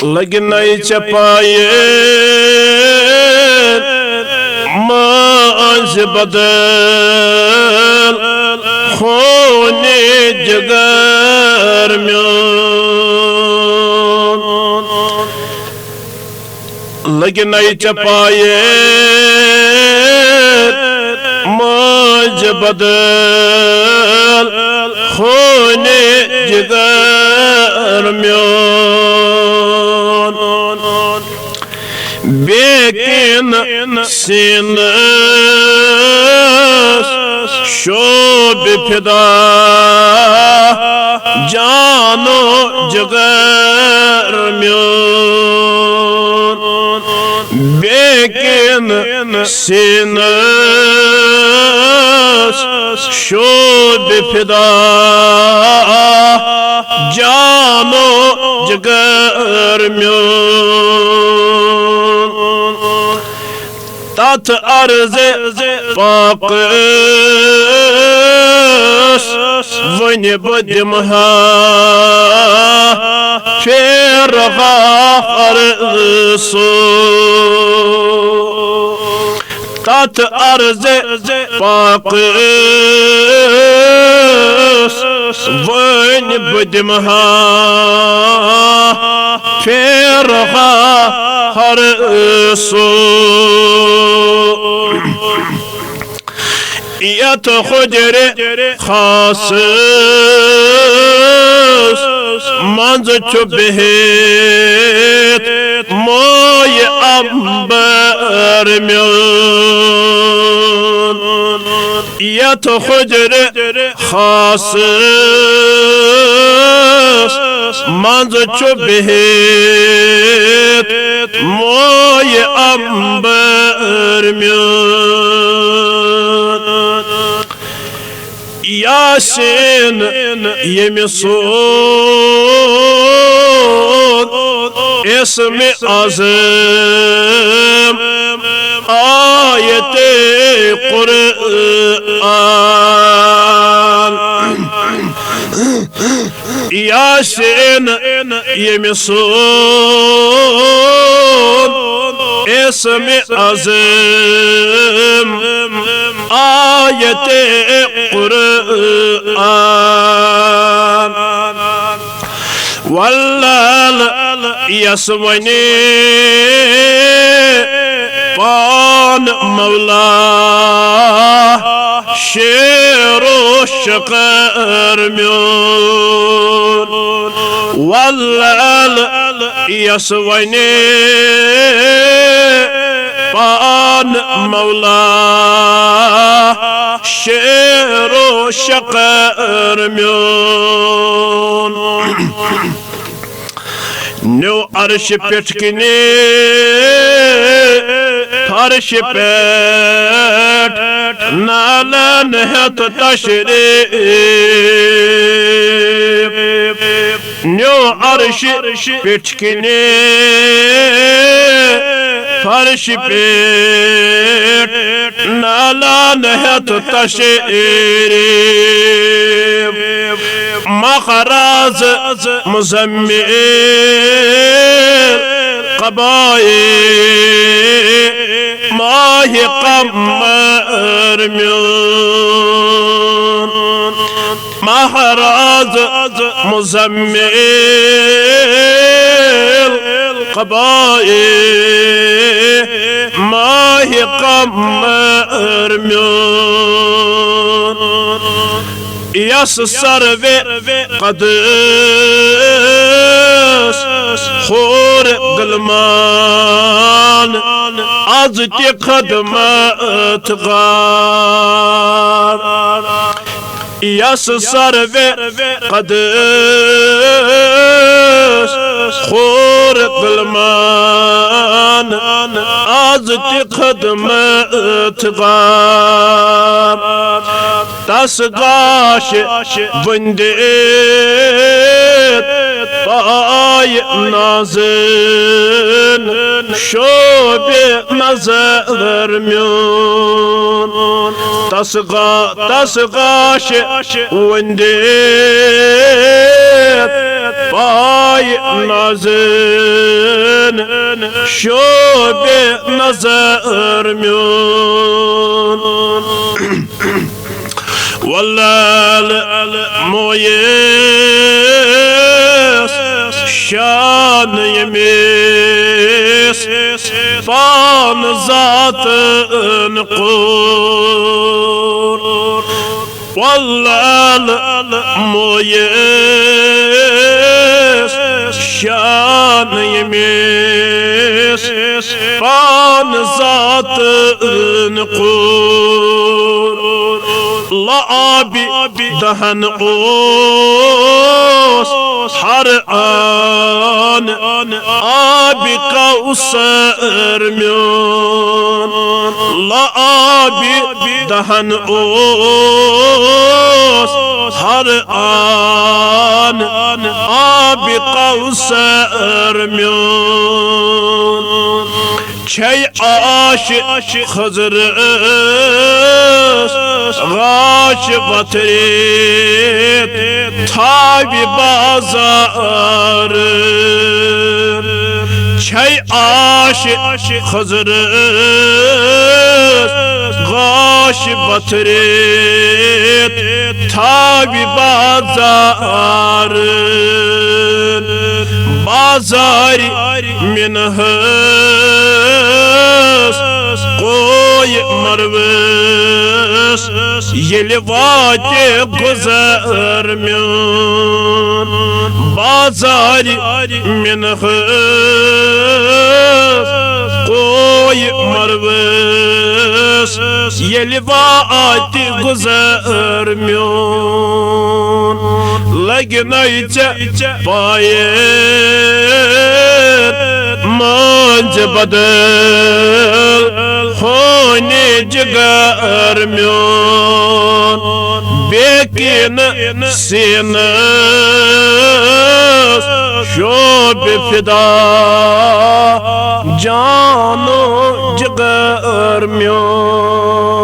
लगनई चपाए मांझ बदल खोने जगर म्योन लगनई चपाए मांझ बदल खोने जगर म्योन बेकिन सीनस शोभ फिदा जानो जगर म्योन बेकिन सीनस शोभ फिदा जानो जगर म्योन तात अर्ज पाकस वन बदमहा फिर अर्सो तात अर्ज पाकस वन बदमहा फिर अर्सो यत खुजर खास मंज चुबहित मोय अंबर म्योन यत खुजर खास मंज चुबहित मोय अंबर म्योन यासीन यमिसून इसम आज़म आयत कुरआन यासीन यमिसून इसम आज़म आयत कुरआन वल्लाल यसवने पान मौला शेरो शकर म्योन वल्लाल यसवने पान मौला शेरो शकर म्योन न्यू अर्श पेट किने फर्श पेट नालन हत तशरीफ न्यू अर्श पेट किने फर्श पेट नालन हत तशरीफ मखराज मुज़म्मिल कबाए माह कमर म्योन महराज मुज़म्मिल कबाए माह कमर म्योन यस सर्वे कदस खोर गलमान आज ते खदमत गार यस सर्वे कदस खोर गलमान आज ते खदमत गार तस गाश बंदे पाय नाज़न शोबे नज़र म्योन तस गाश वंदे पाय नाज़न शोब नजर म्यून वल्लाल मोयस शान यमिस फान ज़ातन क़ुर वल्लाल मोयस शान यमिस फान ज़ातन क़ुर लाबी दहन ओस हर आन आबी कौसर म्यून लाबी दहन ओस हर आन आबी कौसर म्यून छय आश खजर गाश बतरेत थावी बाजार छय आश खजर गाश बतरेत थावी बाजार बाजारी मिनहस कोई मरवस येल वाते गुजर म्यून बाजारी मिनहस कोई मरवस येल वाते गुजर म्यून लगनैच पाये मंज बदल होने जिगर म्यून बेकिन सीनस शोब फिदा जानो जिगर म्यून